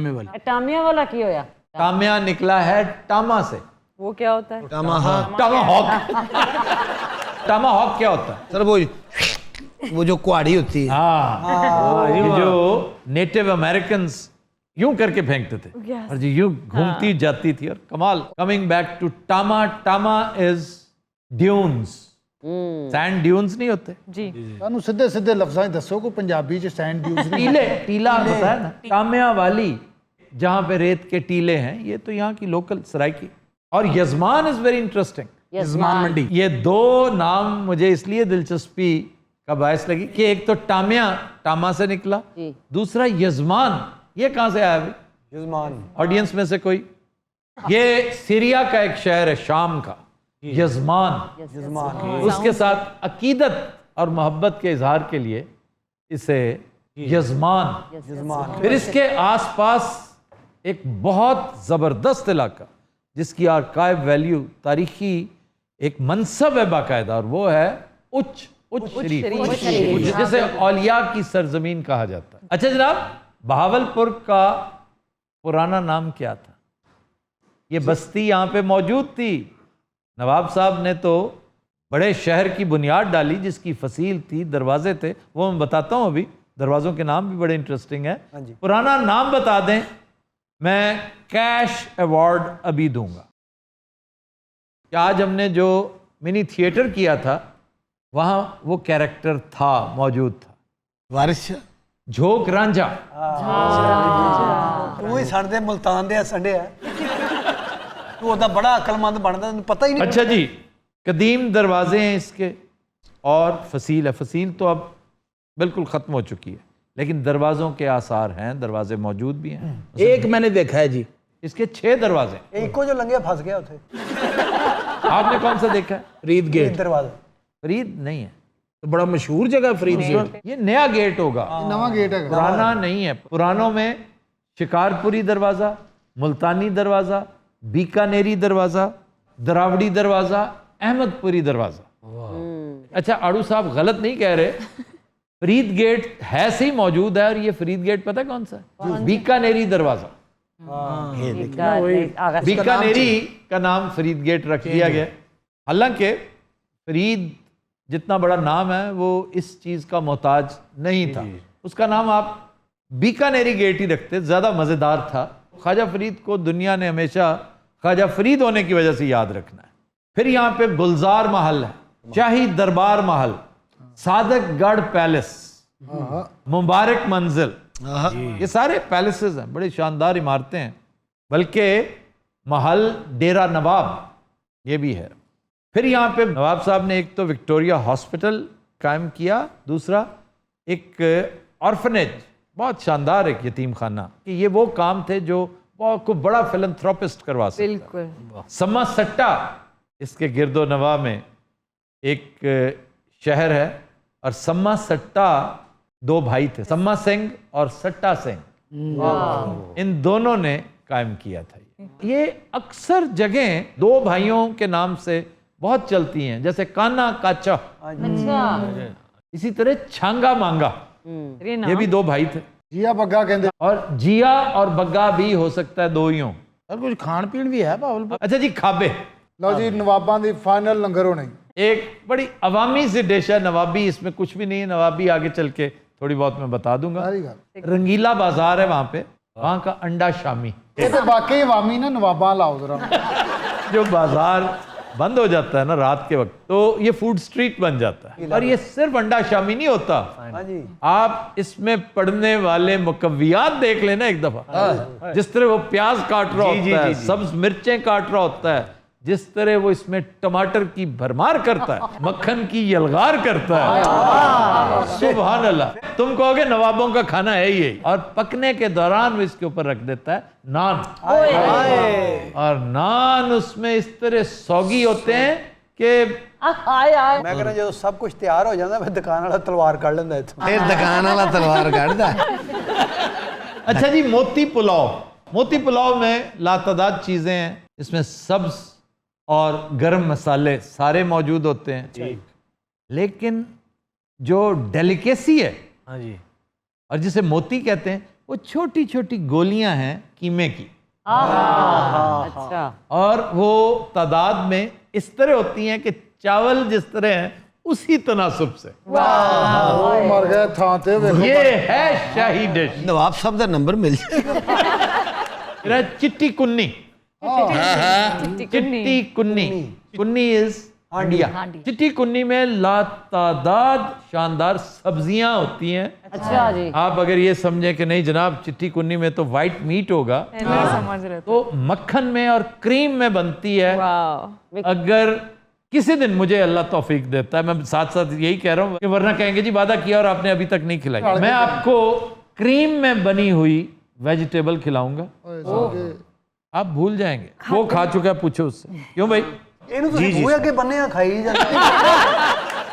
टामिया वाला की होया? टामिया निकला है टामा से। वो क्या होता है? टामाहॉक। टामाहॉक क्या होता है? सर वो जो कुआड़ी होती है। हाँ, ये जो नेटिव अमेरिकन यूं करके फेंकते थे और जी यूं घूमती जाती थी। और कमाल, coming back to Tama, Tama is dunes, sand dunes नहीं होते जी। ਸਾਨੂੰ ਸਿੱਧੇ ਸਿੱਧੇ ਲਫ਼ਜ਼ਾਂ 'ਚ ਦੱਸੋ ਕੋਈ ਪੰਜਾਬੀ 'ਚ ਸੈਂਡ ਡਿਊਜ਼ ਨਹੀਂ। टीला होता है ना, टामिया वाली जहां पे रेत के टीले हैं, ये तो यहाँ की लोकल सराइकी। और यजमान इज वेरी इंटरेस्टिंग, यजमान मंडी। ये 2 नाम मुझे इसलिए दिलचस्पी का बायस लगी कि एक तो टामा से निकला, दूसरा यजमान, ये कहां से आया भाई? यजमान ऑडियंस में से कोई? ये सीरिया का एक शहर है, शाम का। यजमान, उसके साथ अकीदत और मोहब्बत के इजहार के लिए इसे यजमान। फिर इसके आसपास एक बहुत ज़बरदस्त इलाका जिसकी आर्काइव वैल्यू, तारीखी एक मनसब है बाकायदा, और वो है उच्च शरीफ, जिसे औलिया की सरजमीन कहा जाता है। अच्छा जनाब, बहावलपुर का पुराना नाम क्या था? ये बस्ती यहाँ पे मौजूद थी। नवाब साहब ने तो बड़े शहर की बुनियाद डाली जिसकी फसील थी, दरवाजे थे, वो मैं बताता हूँ अभी। दरवाज़ों के नाम भी बड़े इंटरेस्टिंग है। पुराना नाम बता दें, मैं कैश अवार्ड अभी दूंगा। कि आज हमने जो मिनी थिएटर किया था वहाँ वो कैरेक्टर था, मौजूद था, वारिस झोंक रांझा। तू ही साढ़े मुल्तान दे संडे है, तू ओदा बड़ा अकलमंद बनदा, तैनूं पता ही नहीं। अच्छा जी, कदीम दरवाजे हैं इसके और फसील है। फसील तो अब बिल्कुल ख़त्म हो चुकी है, लेकिन दरवाज़ों के आसार हैं, दरवाजे मौजूद भी हैं। एक मैंने देखा है जी, इसके 6 दरवाजे। एक को जो लंघिया फंस गया उथे। आपने कौन सा देखा है? फरीद गेट। दरवाजा फरीद नहीं है, तो बड़ा मशहूर जगह फरीद गेट। ये नया गेट होगा, ਨਵਾਂ ਗੇਟ ਹੈ। पुराना नहीं है। पुरानों में शिकारपुरी दरवाज़ा, मुल्तानी दरवाज़ा, बीकानेरी दरवाज़ा, दरावड़ी दरवाज़ा, अहमदपुरी दरवाज़ा। अच्छा, आड़ू साहब गलत नहीं कह रहे, फरीद गेट है सही मौजूद है। और ये फरीद गेट पता है कौन सा है? बीकानेरी दरवाज़ा। बीकानेरी का नाम फरीद गेट रख दिया गया। हालांकि फरीद जितना बड़ा नाम है वो इस चीज़ का मोहताज नहीं था। उसका नाम आप बीकानेरी गेट ही रखते, ज़्यादा मज़ेदार था। ख्वाजा फरीद को दुनिया ने हमेशा ख्वाजा फरीद होने की वजह से याद रखना है। फिर यहाँ पे गुलजार महल है, शाही दरबार महल, सादकगढ़ पैलेस, मुबारक मंजिल, ये सारे पैलेसेस हैं, बड़े शानदार इमारतें हैं। बल्कि महल डेरा नवाब ये भी है। फिर यहाँ पे नवाब साहब ने एक तो विक्टोरिया हॉस्पिटल कायम किया, दूसरा एक ऑर्फनेज, बहुत शानदार एक यतीम खाना, कि ये वो काम थे जो बहुत खूब बड़ा फिलंथ्रोपिस्ट करवा सकता। बिल्कुल। सम्मा सट्टा, इसके गिरदो नवा में एक शहर है, और सम्मा सट्टा दो भाई थे, सम्मा सिंह और सट्टा सिंह, इन दोनों ने कायम किया था। ये अक्सर जगह दो भाइयों के नाम से बहुत चलती हैं, जैसे काना काचा, अच्छा इसी तरह छांगा मांगा, ये भी दो भाई थे। जिया बग्गा कहते, और जिया और बग्गा भी हो सकता है दो ही हों। सर कुछ खान पीन भी है भावलपुर। अच्छा जी, खाबे। लो जी, नवाबां दी फाइनल लंगर होने। एक बड़ी अवामी सी डिश है नवाबी, इसमें कुछ भी नहीं है, नवाबी आगे चल के थोड़ी बहुत मैं बता दूंगा। रंगीला बाजार है वहां पे, वहां का अंडा शामी, ये तो वाकई अवामी ना, नवाबां लाओ जरा। जो बाजार बंद हो जाता है ना रात के वक्त, तो ये फूड स्ट्रीट बन जाता है। और ये सिर्फ अंडा शामी नहीं होता, आप इसमें पड़ने वाले मुकव्वियात देख लेना एक दफा। जिस तरह वो प्याज काट रहा होता है, सब्ज मिर्चें काट रहा होता है, जिस तरह वो इसमें टमाटर की भरमार करता है, मक्खन की यलगार करता है, सुभान अल्लाह। तुम कहोगे नवाबों का खाना है यही, और पकने के दौरान वो इसके ऊपर रख देता है नान, और नान उसमें इस तरह सौगी होते हैं कि मैं कहना जो सब कुछ तैयार हो जाता है, दुकान वाला तलवार काट लेंदा इत्थों। फिर दुकान वाला तलवार काटदा। अच्छा जी, मोती पुलाव। मोती पुलाव में लातादाद चीजें हैं, इसमें सब्ज और गरम मसाले सारे मौजूद होते हैं, लेकिन जो डेलिकेसी है, हाँ जी, और जिसे मोती कहते हैं, वो छोटी छोटी गोलियां हैं कीमे की, अच्छा और वो तादाद में इस तरह होती हैं कि चावल जिस तरह हैं उसी तनासुब से। मर गए था ते ये है शाही डिश। नवाब साहब का नंबर मिल जाए। चिट्टी कुन्नी, चिट्टी कुन्नी, कुन्नी इज हांडिया। चिट्टी कुन्नी में लातादाद शानदार सब्जियां होती हैं। अच्छा जी, आप अगर ये समझे कि नहीं जनाब चिट्टी कुन्नी में तो वाइट मीट होगा, समझ रहे थे। तो मक्खन में और क्रीम में बनती है। वाह। अगर किसी दिन मुझे अल्लाह तौफीक देता है, मैं साथ साथ यही कह रहा हूँ कि वरना कहेंगे जी वादा किया और आपने अभी तक नहीं खिलाई, मैं आपको क्रीम में बनी हुई वेजिटेबल खिलाऊंगा, आप भूल जाएंगे। वो खा चुका है, पूछो उससे। क्यों भाई? जी के बने खाई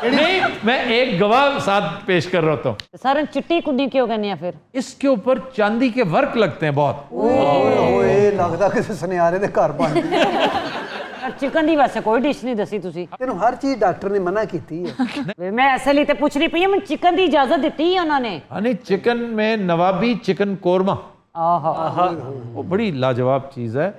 नहीं, मैं एक गवाह साथ पेश कर रहा हूँ। सर चिट्टी कुन्नी क्यों कहने हैं फिर? इसके ऊपर चांदी के वर्क लगते हैं बहुत। ओए लगदा किसी सुनियारे दे घर बन गई। चिकन दी वैसे कोई डिश नहीं दसी तुसी। तेनू हर चीज डॉक्टर ने मना की है। मैं ऐसे लिए ते पूछ रही पई, मैं चिकन दी इजाजत दी है उन्होंने? हाँ नहीं, चिकन में नवाबी चिकन कोरमा, वो बड़ी लाजवाब चीज़ है,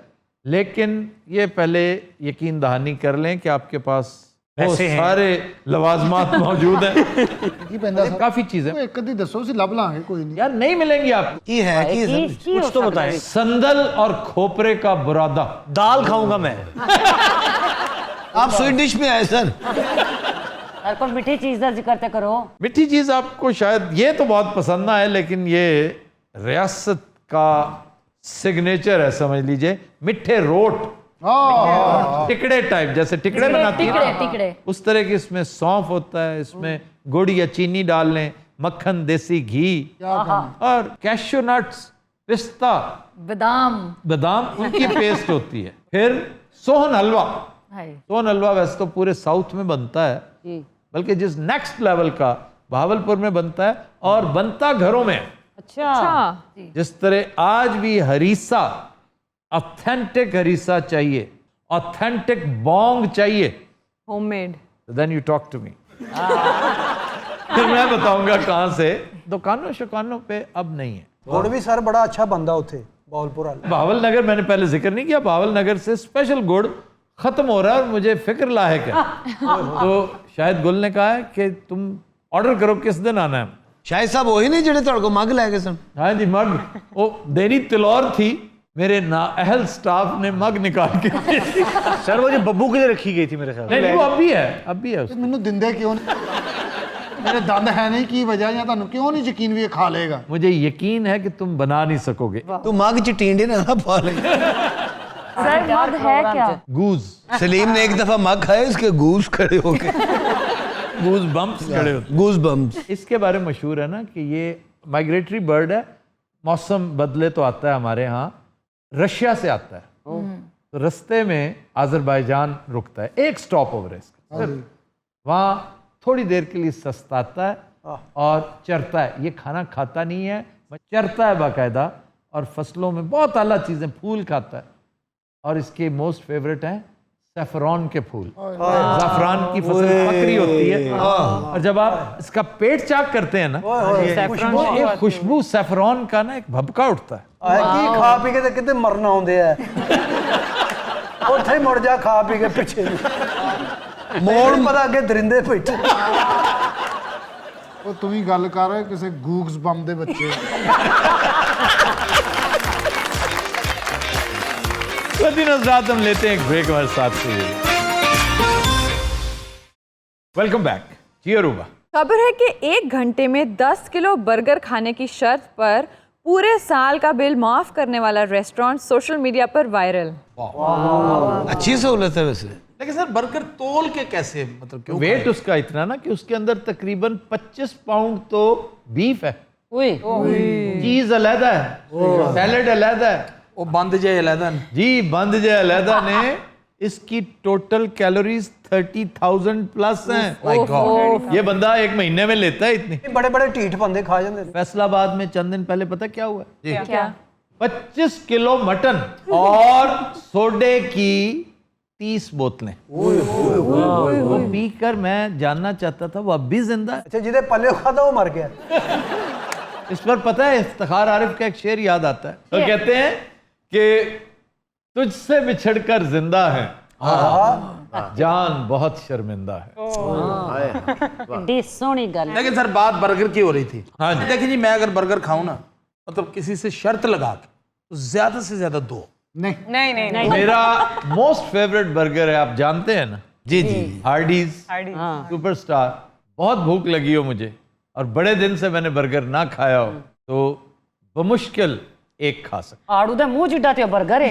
लेकिन ये पहले यकीन दहानी कर लें कि आपके पास वो सारे लवाजमात मौजूद हैं। काफी चीजें एक कदी दसो सी लब लांगे, कोई नहीं यार नहीं मिलेंगी आपको। की है की कुछ तो बताएं। संदल और खोपरे का बुरादा, दाल खाऊंगा मैं। आप स्वीट डिश में आए सर। हर कोई मीठी चीज का जिक्र ते करो। मीठी चीज आपको शायद ये तो बहुत पसंद ना है, लेकिन ये रियासत का सिग्नेचर है, समझ लीजिए। मिठे रोट, टिकड़े टाइप, जैसे टिकड़े बनाती है टिकड़े, उस तरह की इसमें सौंफ होता है, इसमें गुड़ या चीनी डाल लें, मक्खन, देसी घी और कैशू नट्स, पिस्ता, बादाम उनकी पेस्ट होती है। फिर सोहन हलवा। सोहन हलवा वैसे तो पूरे साउथ में बनता है, बल्कि जिस नेक्स्ट लेवल का भावलपुर में बनता है, और बनता घरों में। अच्छा, जिस तरह आज भी हरीसा, ऑथेंटिक हरीसा चाहिए, ऑथेंटिक बोंग चाहिए, homemade, then you talk to me. फिर मैं बताऊंगा कहां से। दुकानों शुकानों पे अब नहीं है। गुड़ भी सर बड़ा अच्छा बनता उथे भावलपुर वाला। भावल नगर मैंने पहले जिक्र नहीं किया, भावल नगर से स्पेशल गुड़ खत्म हो रहा है और मुझे फिक्र लायक है। तो शायद गुल ने कहा है कि तुम ऑर्डर करो, किस दिन आना है। शायद साहब वही नहीं ਜਿਹੜੇ ਤੁਹਾਡੇ ਕੋਲ ਮੱਗ ਲੈ ਗਏ ਸਨ हाँ जी मग वो देनी तिलौर थी मेरे नाअहल स्टाफ ने मग निकाल के सर वो जो बब्बू के लिए रखी गई थी मेरे ख्याल नहीं नहीं, वो अब भी है उसमें। ਮੈਨੂੰ ਦਿੰਦੇ ਕਿਉਂ ਨਹੀਂ ਮੇਰੇ ਦੰਦ ਹੈ ਨਹੀਂ ਕੀ ਵਜ੍ਹਾ ਜਾਂ ਤੁਹਾਨੂੰ ਕਿਉਂ ਨਹੀਂ ਯਕੀਨ ਵੀ ਇਹ ਖਾ ਲਏਗਾ मुझे यकीन है कि तुम बना नहीं सकोगे ਤੂੰ ਮੱਗ ਚ ਟੀਂਡੇ ਨਾ ਪਾ ਲੈ सर मग है क्या? गूज सलीम ने एक दफा मग खाया इसके गूज खड़े हो गए गूज बम्प्स खड़े होते गूज बम्स इसके बारे में मशहूर है ना कि ये माइग्रेटरी बर्ड है मौसम बदले तो आता है हमारे यहाँ रशिया से आता है तो रास्ते में आज़रबाईजान रुकता है एक स्टॉप ओवर है इसका सिर्फ वहाँ थोड़ी देर के लिए सस्ताता है और चरता है ये खाना खाता नहीं है चरता है बाकायदा और फसलों में बहुत आला चीज़ें फूल खाता है और इसके मोस्ट फेवरेट हैं सैफरॉन के फूल ज़ाफ़रान की फसल पकड़ी होती है और जब आप इसका पेट चाक करते हैं ना तो एक खुशबू सैफरॉन का ना एक भभका उठता है ਕੀ ਖਾ ਪੀ ਕੇ ਤੇ ਕਿਤੇ ਮਰਨ ਆਉਂਦੇ ਆ ਉੱਥੇ ਹੀ ਮੁੜ ਜਾ ਖਾ ਪੀ ਕੇ ਪਿੱਛੇ ਮੋੜ ਪਤਾ ਅੱਗੇ ਦਰਿੰਦੇ ਬੈਠੇ ਉਹ ਤੂੰ ਵੀ ਗੱਲ ਕਰ ਕਿਸੇ ਗੂਗਸ ਬੰਮ ਦੇ ਬੱਚੇ दिन रात हम लेते हैं एक ब्रेक हमारे साथ से वेलकम बैक जी अरूबा। खबर है कि 1 घंटे में 10 किलो बर्गर खाने की शर्त पर पूरे साल का बिल माफ करने वाला रेस्टोरेंट सोशल मीडिया पर वायरल। अच्छी सहूलत है वैसे लेकिन सर बर्गर तोल के कैसे मतलब क्यों वेट उसका इतना ना कि उसके अंदर तकरीबन 25 पाउंड तो बीफ है चीज अलहदा है सैलड अलहदा है ਉਹ ਬੰਦ ਜੇ ਲੈਦਾ जी बंद जय अलहदा ने इसकी टोटल कैलोरीज 30,000 प्लस हैं माय गॉड ये बंदा एक महीने में लेता है इतनी ਬੜੇ ਬੜੇ ਢੀਠ ਬੰਦੇ ਖਾ ਜਾਂਦੇ ਨੇ फैसलाबाद में चंद दिन पहले पता क्या हुआ क्या? 25 किलो मटन और सोडे की 30 बोतलें वो पीकर मैं जानना चाहता था वो अब भी जिंदा है ਅੱਛਾ ਜਿਹਦੇ ਪੱਲੇ ਖਾਦਾ ਉਹ ਮਰ ਗਿਆ इस पर पता है इफ्तिखार आरिफ का एक शेर याद आता है तो कहते हैं कि तुझसे बिछड़कर जिंदा है जान बहुत शर्मिंदा है डी सोनी गल लेकिन सर बात बर्गर की हो रही थी हाँ जी। देखिए जी मैं अगर बर्गर खाऊं ना मतलब किसी से शर्त लगा के तो ज्यादा से ज्यादा 2 नहीं नहीं नहीं नहीं मेरा मोस्ट फेवरेट बर्गर है आप जानते हैं ना जी जी हार्डीज सुपरस्टार बहुत भूख लगी हो मुझे और बड़े दिन से मैंने बर्गर ना खाया हो तो बमुश्किल एक खा सकता आड़ू दा मुंह जिड्डा ते बर्गर है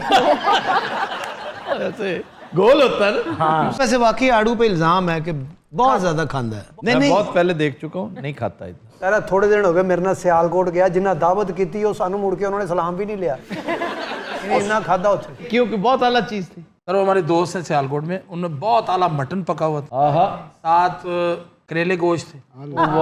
ऐसे गोल होता है ना वैसे वाकई आड़ू पे इल्जाम है कि बहुत ज्यादा खांदा है नहीं मैं नहीं बहुत पहले देख चुका हूँ नहीं खाता इतना ਸਾਰਾ ਥੋੜੇ ਦਿਨ ਹੋ ਗਏ ਮੇਰੇ ਨਾਲ ਸਿਆਲਕੋਟ ਗਿਆ ਜਿੰਨਾ ਦਾਵਤ ਕੀਤੀ ਉਹ ਸਾਨੂੰ ਮੁੜ ਕੇ ਉਹਨਾਂ ਨੇ ਸਲਾਮ ਵੀ ਨਹੀਂ ਲਿਆ ਇਹਨੇ ਇੰਨਾ ਖਾਦਾ ਉੱਥੇ क्योंकि बहुत आला चीज थी सर वो हमारे दोस्त हैं सियालकोट में उनमें बहुत आला मटन पका हुआ था आहा साथ करेले गोश्त थे वाह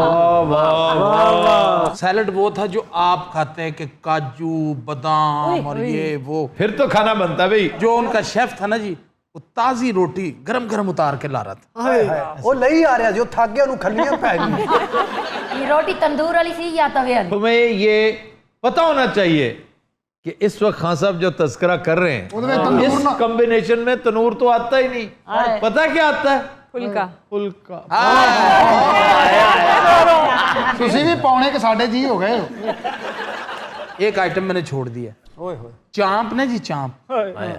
वाह वाह सैलड वो था जो आप खाते हैं कि काजू बादाम और ये वो फिर तो खाना बनता है भाई जो उनका शेफ था ना जी वो ताजी रोटी गरम गरम उतार के ला रहा था ਉਹ ਲਈ ਆ ਰਿਹਾ ਸੀ ਉਹ ਥੱਕ ਗਿਆ ਉਹਨੂੰ ਖੱਲੀਆਂ ਪੈ ਗਈਆਂ ये रोटी तंदूर वाली सी या तवे वाली? तुम्हें ये पता होना चाहिए कि इस वक्त खान साहब जो तस्करा कर रहे हैं इस कॉम्बिनेशन में तनूर तो आता ही नहीं पता क्या आता है फुल्का। फुल्का ਤੁਸੀਂ ਵੀ ਪੌਣੇ ਕਿ ਸਾਡੇ ਜੀ ਹੋ ਗਏ ਹੋ एक आइटम मैंने छोड़ दिया ਓਏ ਹੋਏ चांप ने जी चांप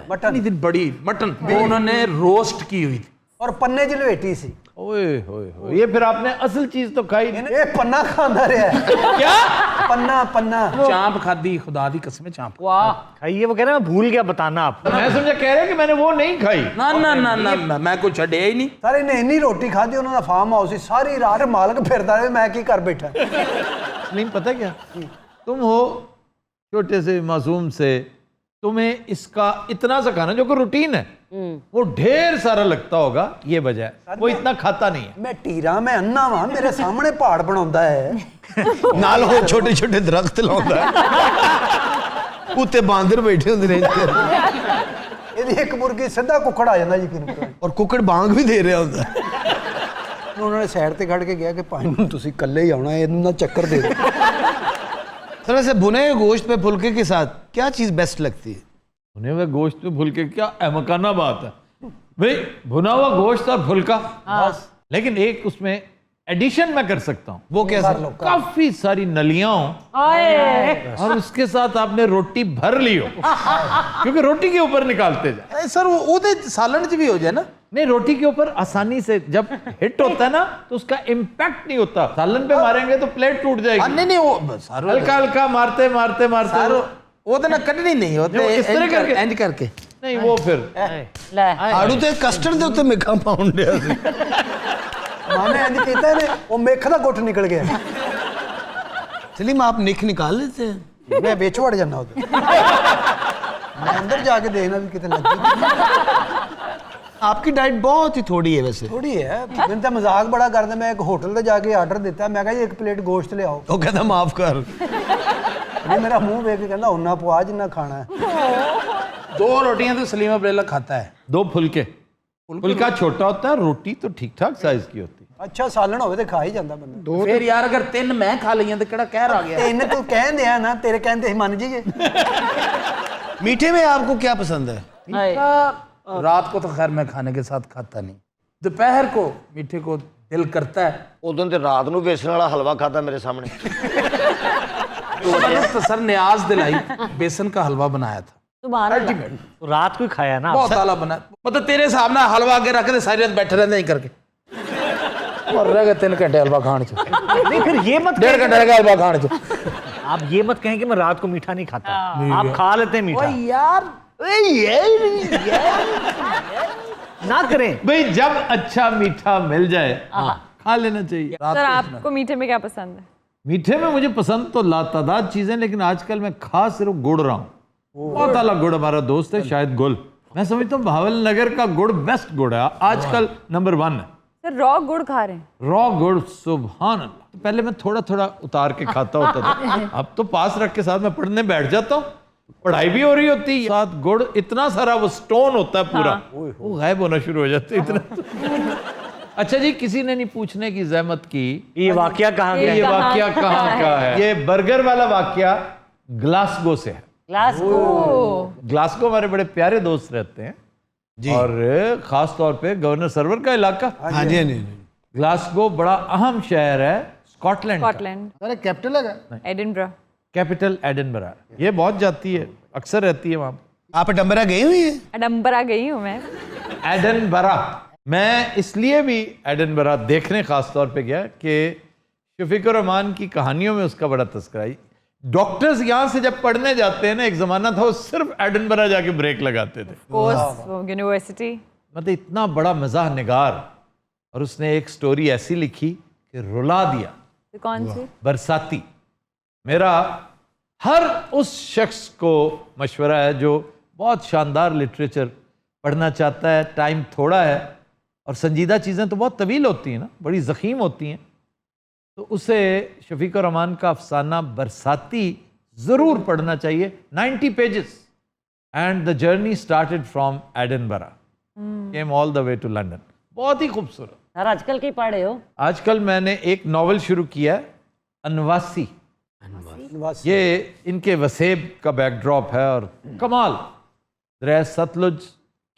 मटन इतनी बड़ी मटन वो उन्होंने रोस्ट की हुई थी ਔਰ ਪੰਨੇ ਚ ਲਵੇਟੀ ਸੀ ओए होए होए ये फिर आपने असल चीज तो खाई नहीं ਇਹ ਪੰਨਾ ਖਾਂਦਾ ਰਿਹਾ क्या ਪੰਨਾ ਪੰਨਾ चांप खादी खुदा दी कसम चांप खाइए वो कह रहे हैं मैं भूल गया बताना आप मैं समझा कह रहे कि मैंने वो नहीं खाई ना ना ना ना मैं कुछ छड़े ही नहीं ਸਾਰੇ ਨੇ ਇੰਨੀ ਰੋਟੀ ਖਾਧੀ ਉਹਨਾਂ ਦਾ ਫਾਰਮ ਹਾਊਸ ਸੀ ਸਾਰੀ ਰਾਤ ਮਾਲਕ ਫਿਰਦਾ ਰਹੇ ਮੈਂ ਕੀ ਕਰ ਬੈਠਾ नहीं पता क्या तुम हो छोटे से मासूम से तुम्हें इसका इतना सा खाना जो कि रूटीन है वो ढेर सारा लगता होगा ये वजह है वो इतना खाता नहीं है ਮੈਂ ਢੀਰਾ ਮੈਂ ਅੰਨਾ ਵਾਂ ਮੇਰੇ ਸਾਹਮਣੇ ਪਹਾੜ ਬਣਾਉਂਦਾ ਹੈ ਨਾਲ ਉਹ ਛੋਟੇ ਛੋਟੇ ਦਰਖਤ ਲਾਉਂਦਾ ਹੈ ਉੱਤੇ ਬਾਂਦਰ ਬੈਠੇ ਹੁੰਦੇ ਨੇ ਇਹਦੀ ਇੱਕ ਮੁਰਗੀ ਸਿੱਧਾ ਕੁੱਕੜ ਆ ਜਾਂਦਾ ਯਕੀਨ ਕਰੋ ਔਰ ਕੁੱਕੜ ਬਾਂਗ ਵੀ ਦੇ ਰਿਹਾ ਹੁੰਦਾ ਉਹਨਾਂ ਨੇ ਸਾਈਡ ਤੇ ਖੜ ਕੇ ਕਿਹਾ ਕਿ ਭਾਈ ਨੂੰ ਤੁਸੀਂ ਇਕੱਲੇ ਹੀ ਆਉਣਾ ਇਹਨੂੰ ਨਾ ਚੱਕਰ ਦੇ ਦਿਓ सर वैसे भुने हुए गोश्त पे फुल्के के साथ क्या चीज़ बेस्ट लगती है भुने हुए गोश्त में फुल्के क्या अहमकाना बात है भाई भुना हुआ गोश्त और फुल्का लेकिन एक उसमें एडिशन मैं कर सकता हूँ। वो कैसे? काफी सारी नलियां हो और उसके साथ आपने रोटी भर ली हो, क्योंकि रोटी के ऊपर निकालते जाए। सर वो सालन च भी हो जाए ना। नहीं, रोटी के ऊपर आसानी से जब हिट होता है ना तो उसका इम्पैक्ट नहीं होता। सालन पे मारेंगे तो प्लेट टूट जाएगी। नहीं वो सर हल्का हल्का मारते मारते मारते वो तो ना कटनी नहीं होते, इस तरह करके इंज करके नहीं, वो फिर आड़ू तो कस्टर्ड दे उत्ते मेखा पाउंड दिया सी। माने इंज कीता ने वो मेख दा गुट निकल गया। सलीम आप निक निकाल लेते हैं? मैं बेच वड़ जाना उधर। मैं अंदर जाके देखना भी कितने लगी। आपकी डाइट बहुत ही थोड़ी है वैसे। थोड़ी है, मैंने तो मजाक बड़ा करदा। मैं एक होटल ते जाके आर्डर दिता, मैं कहा जी 1 प्लेट गोश्त ले आओ। वो कहता माफ कर। ये मेरा मुंह देख के कहना उन्ना पवा जिन्ना खाना है। 2 रोटियां तो सलीम अब्रेला खाता है। 2 फुलके। फुलका छोटा होता है, रोटी तो ठीक ठाक साइज की होती है। अच्छा सालन होवे ते खा ही जांदा बंदा। फिर यार अगर 3 मैं खा लियां तो केड़ा कहर आ गया। तेन तू कहन दिया ना, तेरे कहन ते ही मान जीए। मीठे में आपको क्या पसंद है? रात को तो खैर मैं खाने के साथ खाता नहीं, दोपहर को मीठे को दिल करता है। उदों ते रात नूं बेसन वाला हलवा खाता मेरे सामने। तो सर न्याज दिलाई बेसन का हलवा बनाया था। तो रात को ही खाया ना। बहुत आला बना, मतलब तेरे सामने हलवा आगे रख दे, सारी रात बैठे रहते नहीं करके और रह गए 3 घंटे हलवा खाने च। नहीं, फिर ये मत 1.5 घंटे रह गए हलवा खाने च। आप ये मत कहें कि मैं रात को मीठा नहीं खाता। आप खा लेते हैं मीठा। यार ना करें भाई, जब अच्छा मीठा मिल जाए खा लेना चाहिए। सर आपको मीठे में क्या पसंद है? मीठे में मुझे पसंद तो लातादाद चीजें, लेकिन आजकल मैं खा सिर्फ गुड़ रहा हूँ। बहुत अलग गुड़ हमारा दोस्त है शायद गुल, मैं समझता हूँ भावल नगर का गुड़ बेस्ट गुड़ है, आजकल नंबर 1 है। सर रॉ गुड़ खा रहे हैं? रॉ गुड़, सुभान अल्लाह। तो पहले मैं थोड़ा थोड़ा उतार के खाता होता था, अब तो पास रख के साथ मैं पढ़ने बैठ जाता हूँ, पढ़ाई भी हो रही होती है साथ। गुड़ इतना सारा वो स्टोन होता है पूरा, वो गायब होना शुरू हो जाता है इतना। अच्छा जी, किसी ने नहीं पूछने की जहमत की ये वाकया कहाँ ये वाकया कहाँ का है। ये बर्गर वाला वाकया ग्लासगो से है। ग्लासगो हमारे बड़े प्यारे दोस्त रहते हैं और खास तौर पे गवर्नर सर्वर का इलाका। हाँ जी, हाँ जी। ग्लासगो बड़ा अहम शहर है स्कॉटलैंड। अरे कैपिटल है एडिनबरा। Capital Edinburgh. ये बहुत जाती है, अक्सर रहती है वहाँ। आप एडिनबरा गई हुई है? एडिनबरा गई हूँ मैं। एडिनबरा मैं इसलिए भी एडिनबरा देखने खास तौर पे गया कि शफीकुर रहमान की कहानियों में उसका बड़ा तस्करा। डॉक्टर्स यहाँ से जब पढ़ने जाते हैं ना, एक जमाना था वो सिर्फ एडिनबरा जाके ब्रेक लगाते थे। यूनिवर्सिटी मतलब इतना बड़ा मज़ाह निगार, और उसने एक स्टोरी ऐसी लिखी कि रुला दिया। कौन सी? बरसाती। मेरा हर उस शख्स को मशवरा है जो बहुत शानदार लिटरेचर पढ़ना चाहता है, टाइम थोड़ा है और संजीदा चीज़ें तो बहुत तवील होती हैं ना, बड़ी ज़ख़ीम होती हैं, तो उसे शफीकुर रहमान का अफसाना बरसाती ज़रूर पढ़ना चाहिए। 90 pages and the journey started from Edinburgh came all the way to London. बहुत ही खूबसूरत। सर आजकल की पढ़े हो? आजकल मैंने एक नावल शुरू किया है, अनवासी। ये इनके वसेब का बैकड्रॉप है और कमाल दरिया सतलुज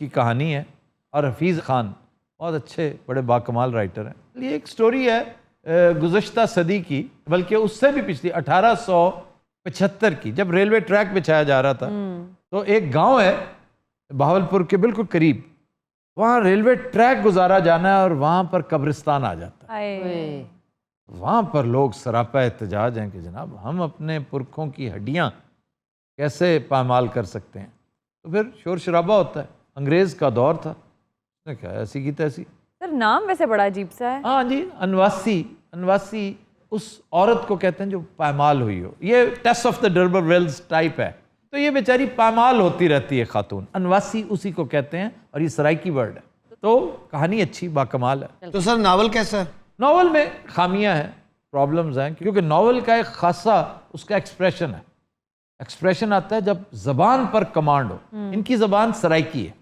की कहानी है, और हफीज़ खान बहुत अच्छे बड़े बाकमाल राइटर हैं। ये एक स्टोरी है गुज़श्ता सदी की, बल्कि उससे भी पिछली 1875 की, जब रेलवे ट्रैक बिछाया जा रहा था। तो एक गांव है बहावलपुर के बिल्कुल करीब, वहाँ रेलवे ट्रैक गुजारा जाना है और वहाँ पर कब्रिस्तान आ जाता है। वहाँ पर लोग सरापा एहतजाज हैं कि जनाब हम अपने पुरखों की हड्डियाँ कैसे पामाल कर सकते हैं। तो फिर शोर शराबा होता है, अंग्रेज़ का दौर था, उसने कहा ऐसी की तैसी। सर नाम वैसे बड़ा अजीब सा है। हाँ जी, अनवासी। अनवासी उस औरत को कहते हैं जो पामाल हुई हो। ये test of the durbar wells type है, तो ये बेचारी पामाल होती रहती है खातून, अनवासी उसी को कहते हैं, और ये सराइकी वर्ड है। तो कहानी अच्छी बाकमाल है। तो सर नावल कैसा है? नावल में खामियां हैं, प्रॉब्लम्स हैं, क्योंकि नावल का एक खासा उसका एक्सप्रेशन है। एक्सप्रेशन आता है जब जबान पर कमांड हो। इनकी जबान सराइकी है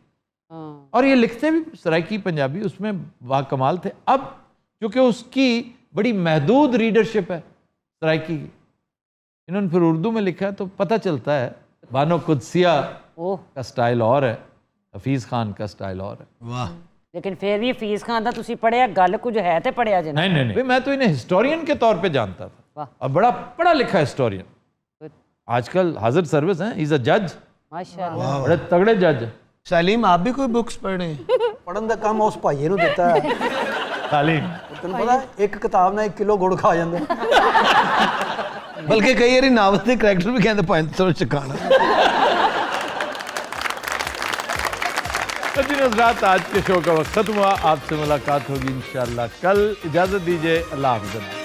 और ये लिखते भी सराइकी पंजाबी, उसमें बाकमाल थे। अब क्योंकि उसकी बड़ी महदूद रीडरशिप है सराइकी की, इन्होंने फिर उर्दू में लिखा है, तो पता चलता है बानो कुदसिया का स्टाइल और है, हफीज़ खान का स्टाइल और है। वाह। लेकिन फिर भी फीस खान दा तुसी पढ़िया गल कुछ है ते पढ़िया जे नहीं नहीं नहीं, मैं तो इन्हें हिस्टोरियन के तौर पे जानता था और बड़ा पढ़ा लिखा हिस्टोरियन। आजकल हाजिर सर्विस है, इज अ जज, माशाअल्लाह बड़े तगड़े जज। सलीम आप भी कोई बुक्स पढ़े? ਪੜਨ ਦਾ ਕੰਮ ਉਸ ਭਾਈਏ ਨੂੰ ਦਿੱਤਾ ਹੈ। तालीम ਤੈਨੂੰ ਪਤਾ ਇੱਕ ਕਿਤਾਬ ਨਾਲ 1 ਕਿਲੋ ਗੁੜ ਖਾ ਜਾਂਦਾ। बल्कि कई बार नावल के करैक्टर भी कहते पाए थोड़ा चकाना। रात आज के शो का वक्त खत्म हुआ। आपसे मुलाकात होगी इंशाल्लाह कल। इजाजत दीजिए, अल्लाह हाफ़िज़।